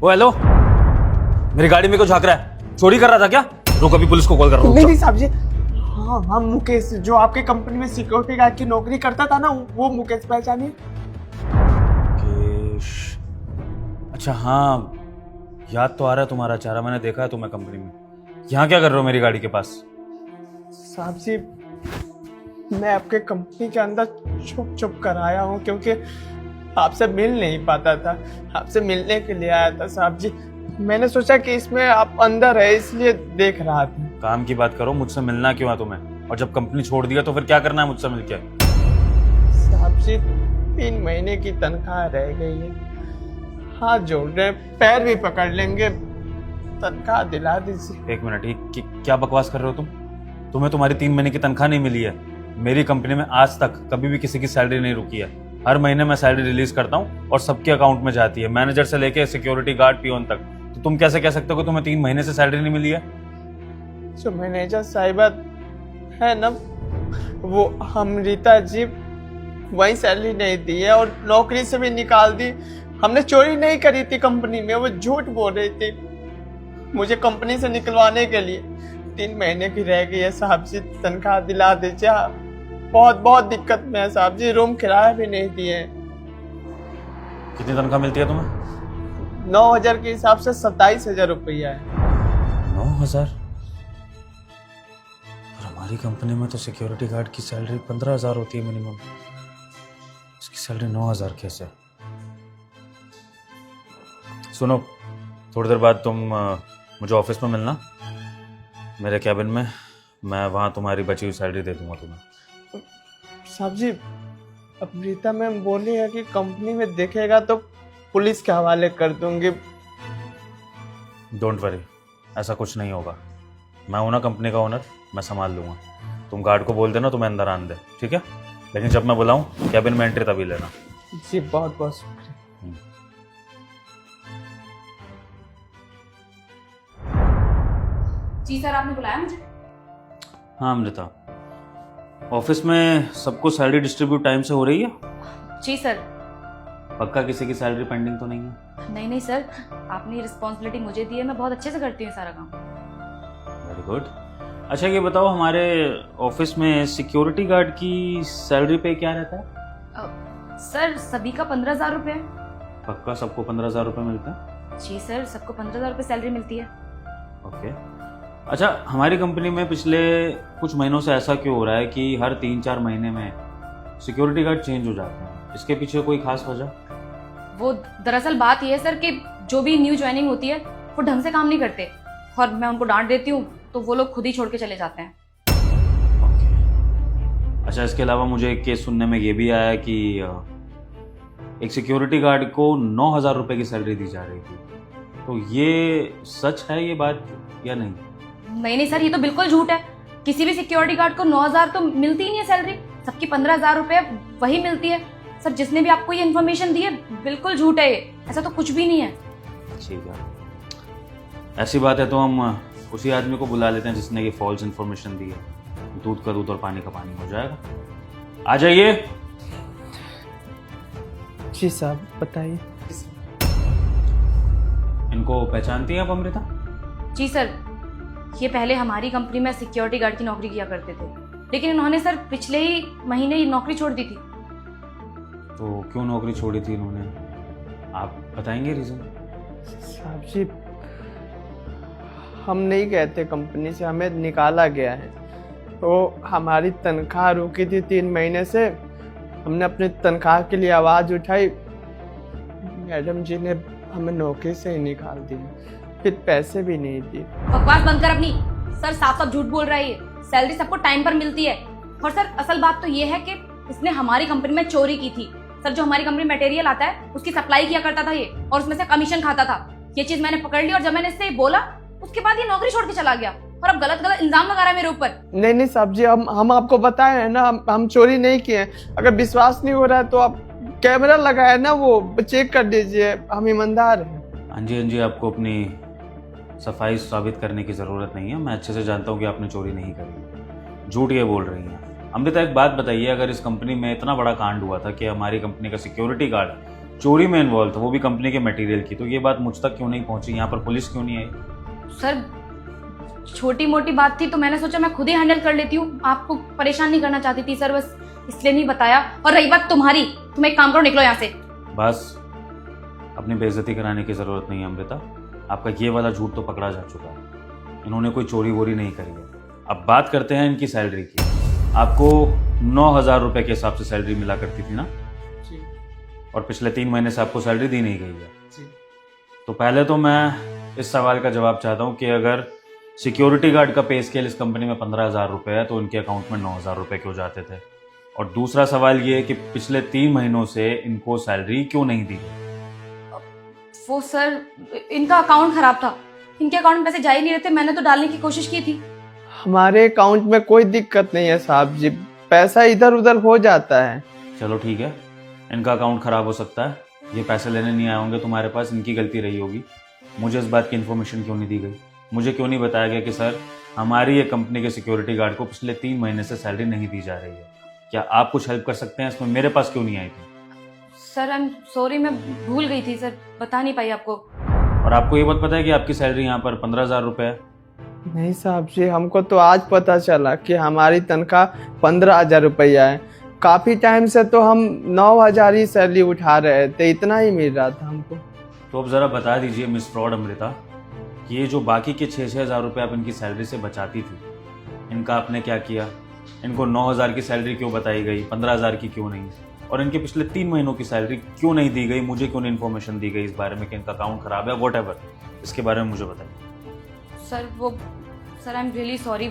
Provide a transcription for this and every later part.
ओ hello, मेरी गाड़ी में क्यों झांक रहा है? चोरी कर रहा था क्या? रुक, अभी पुलिस को कॉल कर रहा हूँ। नहीं साहब जी, हाँ हम मुकेश जो आपके कंपनी में सिक्योरिटी गार्ड की नौकरी करता था ना, वो मुकेश पहचानिए। मुकेश, अच्छा हाँ, याद तो आ रहा है तुम्हारा चेहरा, मैंने देखा है तुम्हें कंपनी में। यहाँ क्या कर रहे हो मेरी गाड़ी के पास? साहब जी, मैं आपके कंपनी के अंदर छुप छुप कर आया हूँ क्योंकि आपसे मिल नहीं पाता था। आपसे मिलने के लिए आया था साहब जी। मैंने सोचा कि इसमें आप अंदर है इसलिए देख रहा था। काम की बात करो, मुझसे मिलना क्यों है तुम्हें? और जब कंपनी छोड़ दिया तो फिर क्या करना है मुझसे मिलके? साहब जी, 3 महीने की तनख्वाह रह गई है। हाथ जोड़ रहे हैं, पैर भी पकड़ लेंगे, तनख्वाह दिला दीजिए। एक मिनट, ये क्या बकवास कर रहे हो तुम? तुम्हें तुम्हारी 3 महीने की तनख्वाह नहीं मिली है? मेरी कंपनी में आज तक कभी भी किसी की सैलरी नहीं रुकी है। हर महीने मैं सैलरी रिलीज करता हूँ और सबके अकाउंट में जाती है, मैनेजर से लेके सिक्योरिटी गार्ड, पियोन तक। तो तुम कैसे कह सकते हो कि तुम्हें 3 महीने से सैलरी नहीं मिली है? जो मैनेजर साहिबा है ना, वो अमृता जी, वही सैलरी नहीं दी है और नौकरी से भी निकाल दी। हमने चोरी नहीं करी थी कंपनी में, वो झूठ बोल रही थी मुझे कंपनी से निकलवाने के लिए। 3 महीने की रह गई है साहब जी, तनख्वाह दिला दीजिए। बहुत बहुत दिक्कत में है साहब जी, रूम किराया भी नहीं दिए। कितनी तनख्वाह मिलती है तुम्हें? 9,000 के हिसाब से 27,000 रुपया है। 9,000? और हमारी कंपनी में तो सिक्योरिटी गार्ड की सैलरी 15,000 होती है मिनिमम। इसकी सैलरी 9,000 कैसे? सुनो, थोड़ी देर बाद तुम मुझे ऑफिस में मिलना, मेरे कैबिन में। मैं वहाँ तुम्हारी बची हुई सैलरी दे दूंगा तुम्हें। साहब जी, अमृता मैम बोली है कि कंपनी में देखेगा तो पुलिस के हवाले कर दूंगी। डोंट वरी, ऐसा कुछ नहीं होगा। मैं हूं ना कंपनी का ओनर, मैं संभाल लूंगा। तुम गार्ड को बोल देना तुम्हें अंदर आने दे, ठीक है? लेकिन जब मैं बुलाऊं कैबिन में एंट्री तभी लेना। जी बहुत बहुत शुक्रिया। जी सर, आपने बुलाया मुझे? हाँ अमृता, ऑफिस में सबको सैलरी डिस्ट्रीब्यूट टाइम से हो रही है? जी सर। पक्का किसी की सैलरी पेंडिंग तो नहीं है? नहीं नहीं सर, आपने रिस्पॉन्सिबिलिटी मुझे दी है, मैं बहुत अच्छे से करती हूँ सारा काम। Very good. अच्छा ये बताओ, हमारे ऑफिस में सिक्योरिटी गार्ड की सैलरी पे क्या रहता है? सर सभी का 15,000 रुपये। पक्का सबको 15,000 रुपये मिलता है? जी सर, सबको 15,000 रुपये सैलरी मिलती है। ओके। अच्छा, हमारी कंपनी में पिछले कुछ महीनों से ऐसा क्यों हो रहा है कि हर 3-4 महीने में सिक्योरिटी गार्ड चेंज हो जाते हैं? इसके पीछे कोई खास वजह? वो दरअसल बात ये है सर कि जो भी न्यू ज्वाइनिंग होती है वो ढंग से काम नहीं करते और मैं उनको डांट देती हूँ तो वो लोग खुद ही छोड़ के चले जाते हैं। ओके। अच्छा, इसके अलावा मुझे एक केस सुनने में ये भी आया कि एक सिक्योरिटी गार्ड को 9,000 रुपये की सैलरी दी जा रही थी। तो ये सच है ये बात या नहीं? नहीं सर, ये तो बिल्कुल झूठ है। किसी भी सिक्योरिटी गार्ड को 9,000 तो मिलती ही नहीं है सैलरी, सबकी 15,000 रुपये वही मिलती है। सर जिसने भी आपको ये इन्फॉर्मेशन दी है बिल्कुल झूठ है, ये ऐसा तो कुछ भी नहीं है। ठीक है, ऐसी बात है तो हम उसी आदमी को बुला लेते हैं जिसने ये फॉल्स इन्फॉर्मेशन दी है। दूध का दूध और पानी का पानी हो जाएगा। आ जाइए। जी साहब बताइए। इनको पहचानती हैं आप अमृता? जी सर, ये पहले हमारी कंपनी में सिक्योरिटी गार्ड की नौकरी किया करते थे, लेकिन इन्होंने सर पिछले ही महीने ये नौकरी छोड़ दी थी। तो क्यों नौकरी छोड़ी थी इन्होंने, आप बताएंगे रीजन? साहब जी, हम नहीं गए थे कंपनी से, हमें निकाला गया है। तो हमारी तनख्वाह रुकी थी 3 महीने से, हमने अपनी तनख्वाह के लिए आवाज़ उठाई, मैडम जी ने हमें नौकरी से ही निकाल दिया, फिर पैसे भी नहीं दिए। बकवास बंद कर अपनी। सर साफ साफ झूठ बोल रहा है ये। सैलरी सबको टाइम पर मिलती है। और सर असल बात तो ये है कि इसने हमारी कंपनी में चोरी की थी। सर जो हमारी कंपनी मटेरियल आता है उसकी सप्लाई किया करता था ये, और उसमें से कमीशन खाता था। ये चीज मैंने पकड़ ली और जब मैंने इससे बोला उसके बाद ये नौकरी छोड़ के चला गया और अब गलत गलत इल्जाम लगा रहा है मेरे ऊपर। नहीं साहब जी, हम आपको बताए हैं ना, हम चोरी नहीं किए। अगर विश्वास नहीं हो रहा है तो आप कैमरा लगा है ना, वो चेक कर दीजिए, हम ईमानदार हैं। हाँ जी, आपको अपनी सफाई साबित करने की ज़रूरत नहीं है। मैं अच्छे से जानता हूँ कि आपने चोरी नहीं करी, झूठ ये बोल रही हैं। अमृता एक बात बताइए, अगर इस कंपनी में इतना बड़ा कांड हुआ था कि हमारी कंपनी का सिक्योरिटी गार्ड चोरी में इन्वॉल्व था, वो भी कंपनी के मटेरियल की। तो ये बात मुझ तक क्यों नहीं पहुंची? यहाँ पर पुलिस क्यों नहीं आई? सर छोटी मोटी बात थी तो मैंने सोचा मैं खुद ही हैंडल कर लेती हूँ, आपको परेशान नहीं करना चाहती थी सर, बस इसलिए नहीं बताया। और रही बात तुम्हारी, तुम एक काम करो, निकलो यहाँ से। बस अपनी बेइज्जती कराने की ज़रूरत नहीं है अमृता। आपका ये वाला झूठ तो पकड़ा जा चुका है। इन्होंने कोई चोरी वोरी नहीं करी है। अब बात करते हैं इनकी सैलरी की। आपको 9,000 रुपये के हिसाब से सैलरी मिला करती थी ना? जी और पिछले 3 महीने से आपको सैलरी दी नहीं गई है। जी। तो पहले तो मैं इस सवाल का जवाब चाहता हूँ कि अगर सिक्योरिटी गार्ड का पे स्केल इस कंपनी में 15,000 रुपये है तो इनके अकाउंट में 9,000 रुपये क्यों जाते थे? और दूसरा सवाल ये है कि पिछले 3 महीनों से इनको सैलरी क्यों नहीं दी गई? वो सर इनका अकाउंट खराब था, इनके अकाउंट में पैसे जा ही नहीं रहे थे, मैंने तो डालने की कोशिश की थी। हमारे अकाउंट में कोई दिक्कत नहीं है साहब जी, पैसा इधर उधर हो जाता है। चलो ठीक है, इनका अकाउंट ख़राब हो सकता है, ये पैसे लेने नहीं आए होंगे तुम्हारे पास, इनकी गलती रही होगी। मुझे इस बात की इन्फॉर्मेशन क्यों नहीं दी गई? मुझे क्यों नहीं बताया गया कि सर हमारी ये कंपनी के सिक्योरिटी गार्ड को पिछले 3 महीने से सैलरी नहीं दी जा रही है? क्या आप कुछ हेल्प कर सकते हैं इसमें? मेरे पास क्यों नहीं आई थी? सर आई एम सॉरी, मैं भूल गई थी सर, बता नहीं पाई आपको। और आपको ये बात पता है कि आपकी सैलरी यहाँ पर 15,000 रुपये है? नहीं साहब जी, हमको तो आज पता चला कि हमारी तनख्वाह 15,000 रुपया है। काफी टाइम से तो हम 9,000 ही सैलरी उठा रहे थे, इतना ही मिल रहा था हमको। तो अब ज़रा बता दीजिए मिस फ्रॉड अमृता, कि ये जो बाकी के 6-6 हज़ार रुपये आप इनकी सैलरी से बचाती थी, इनका आपने क्या किया? इनको 9,000 की सैलरी क्यों बताई गई, 15,000 की क्यों नहीं? और इनके पिछले 3 महीनों की सैलरी क्यों नहीं दी गई? मुझे क्यों नहीं इन्फॉर्मेशन दी गई इस बारे में कि इनका अकाउंट खराब है? वॉट एवर, इसके बारे में मुझे बताइए। Sir I am really sorry,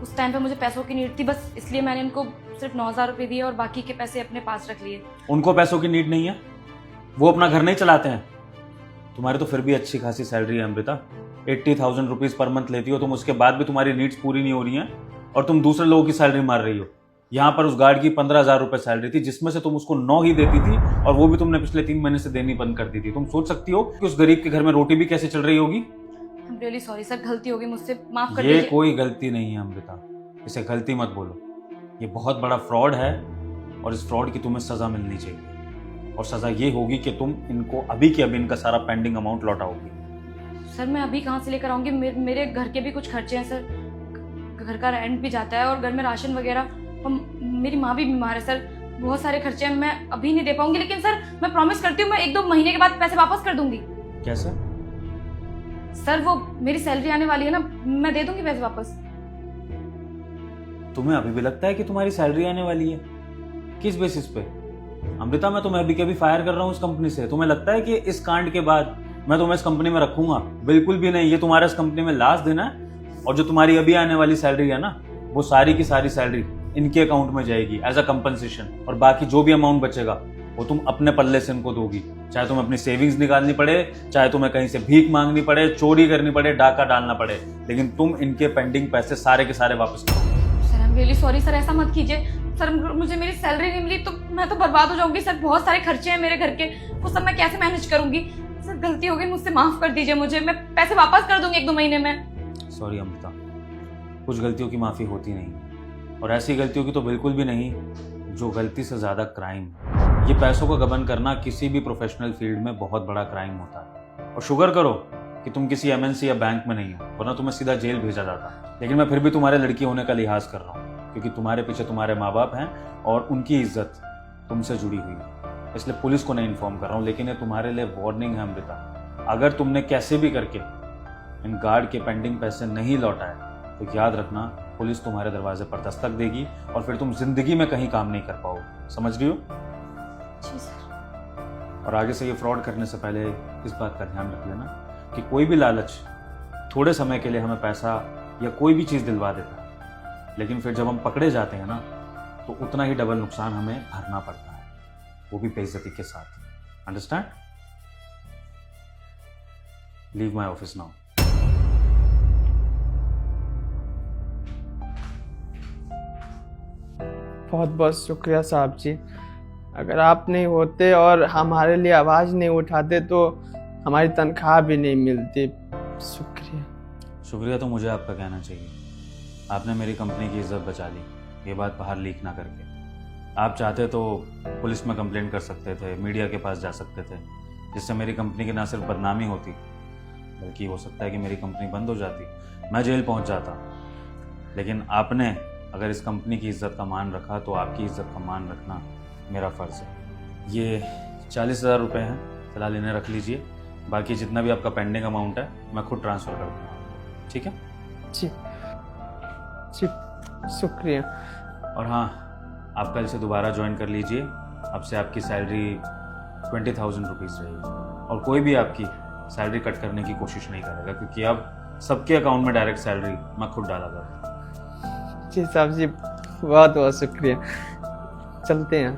उस टाइम पे मुझे पैसों की नीड थी, बस इसलिए मैंने इनको सिर्फ 9,000 रुपये दिए और बाकी के पैसे अपने पास रख लिए। उनको पैसों की नीड नहीं है, वो अपना घर नहीं चलाते हैं। तुम्हारी तो फिर भी अच्छी खासी सैलरी है अमृता, 80,000 रुपीज़ पर मंथ लेती हो तुम, उसके बाद भी तुम्हारी नीड्स पूरी नहीं हो रही हैं और तुम दूसरे लोगों की सैलरी मार रही हो। यहाँ पर उस गार्ड की 15,000 रुपये सैलरी थी, जिसमें से तुम उसको 9 ही देती थी, और वो भी तुमने पिछले 3 महीने से देनी बंद कर दी थी। तुम सोच सकती हो कि उस गरीब के घर में रोटी भी कैसे चल रही होगी? I am really sorry sir, गलती हो गई मुझसे, माफ कर ये दीजिए। कोई गलती नहीं है अमृता, इसे गलती मत बोलो। ये बहुत बड़ा फ्रॉड है और इस फ्रॉड की तुम्हें सजा मिलनी चाहिए, और सजा ये होगी कि तुम इनको अभी के अभी इनका सारा पेंडिंग अमाउंट लौटाओगी। सर मैं अभी कहाँ से लेकर आऊंगी? मेरे घर के भी कुछ खर्चे हैं सर, घर का रेंट भी जाता है और घर में राशन वगैरह, मेरी माँ भी बीमार है सर, बहुत सारे खर्चे हैं, मैं अभी नहीं दे पाऊंगी। लेकिन सर मैं प्रॉमिस करती हूँ मैं 1-2 महीने के बाद पैसे वापस कर दूंगी। कैसे? सर वो मेरी सैलरी आने वाली है ना, मैं दे दूंगी पैसे वापस। तुम्हें अभी भी लगता है कि तुम्हारी सैलरी आने वाली है? किस बेसिस पे? अमृता मैं तुम्हें अभी के अभी फायर कर रहा हूँ इस कंपनी से, तुम्हें लगता है कि इस कांड के बाद मैं तुम्हें इस कंपनी में रखूंगा? बिल्कुल भी नहीं। ये तुम्हारा इस कंपनी में लास्ट दिन है, और जो तुम्हारी अभी आने वाली सैलरी है ना, वो सारी की सारी सैलरी इनके अकाउंट में जाएगी एज अ कंपनसेशन, और बाकी जो भी अमाउंट बचेगा वो तुम अपने पल्ले से इनको दोगी। चाहे तुम्हें अपनी सेविंग्स निकालनी पड़े, चाहे तुम्हें कहीं से भीख मांगनी पड़े, चोरी करनी पड़े, डाका डालना पड़े, लेकिन तुम इनके पेंडिंग पैसे सारे के सारे वापस करो। Sir I am really sorry sir, ऐसा मत कीजिए सर, मुझे मेरी सैलरी नहीं मिली तो मैं तो बर्बाद हो जाऊंगी सर, बहुत सारे खर्चे हैं मेरे घर के, वो सब मैं कैसे मैनेज करूंगी? सर गलती हो गई मुझसे, माफ कर दीजिए मुझे, मैं पैसे वापस कर दूंगी 1-2 महीने में। सॉरी अमृता, कुछ गलतियों की माफ़ी होती नहीं, और ऐसी गलतियों की तो बिल्कुल भी नहीं जो गलती से ज़्यादा क्राइम है। ये पैसों का गबन करना किसी भी प्रोफेशनल फील्ड में बहुत बड़ा क्राइम होता है, और शुगर करो कि तुम किसी MNC या बैंक में नहीं हो, वरना तुम्हें सीधा जेल भेजा जाता। लेकिन मैं फिर भी तुम्हारे लड़की होने का लिहाज कर रहा हूँ, क्योंकि तुम्हारे पीछे तुम्हारे माँ बाप हैं और उनकी इज्जत तुमसे जुड़ी हुई है, इसलिए पुलिस को नहीं इन्फॉर्म कर रहा हूँ। लेकिन ये तुम्हारे लिए वार्निंग है अमृता, अगर तुमने कैसे भी करके इन गार्ड के पेंडिंग पैसे नहीं लौटाए तो याद रखना पुलिस तुम्हारे दरवाजे पर दस्तक देगी, और फिर तुम जिंदगी में कहीं काम नहीं कर पाओगे। समझ रही हो? जी सर। और आगे से ये फ्रॉड करने से पहले इस बात का ध्यान रख लेना कि कोई भी लालच थोड़े समय के लिए हमें पैसा या कोई भी चीज़ दिलवा देता है, लेकिन फिर जब हम पकड़े जाते हैं ना, तो उतना ही डबल नुकसान हमें भरना पड़ता है, वो भी बेइज्जती के साथ। Understand? Leave my office now. बहुत बहुत शुक्रिया साहब जी, अगर आप नहीं होते और हमारे लिए आवाज़ नहीं उठाते तो हमारी तनख्वाह भी नहीं मिलती। शुक्रिया। शुक्रिया तो मुझे आपका कहना चाहिए, आपने मेरी कंपनी की इज्जत बचा ली, ये बात बाहर लीक ना करके। आप चाहते तो पुलिस में कंप्लेंट कर सकते थे, मीडिया के पास जा सकते थे, जिससे मेरी कंपनी की ना सिर्फ बदनामी होती बल्कि हो सकता है कि मेरी कंपनी बंद हो जाती, मैं जेल पहुंच जाता। लेकिन आपने अगर इस कंपनी की इज्जत का मान रखा तो आपकी इज्जत का मान रखना मेरा फ़र्ज़ है। ये 40,000 रुपये हैं, फ़िलहाल इन्हें रख लीजिए। बाकी जितना भी आपका पेंडिंग अमाउंट है मैं खुद ट्रांसफ़र कर दूँगा, ठीक है? जी जी, शुक्रिया। और हाँ, आप कल से दोबारा ज्वाइन कर लीजिए। अब से आपकी सैलरी 20,000 रुपीज़ रहेगी और कोई भी आपकी सैलरी कट करने की कोशिश नहीं करेगा, क्योंकि अब सबके अकाउंट में डायरेक्ट सैलरी मैं खुद डाला करूँगा। जी साहब जी, बहुत बहुत शुक्रिया। चलते हैं।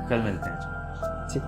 कल मिलते हैं। जी।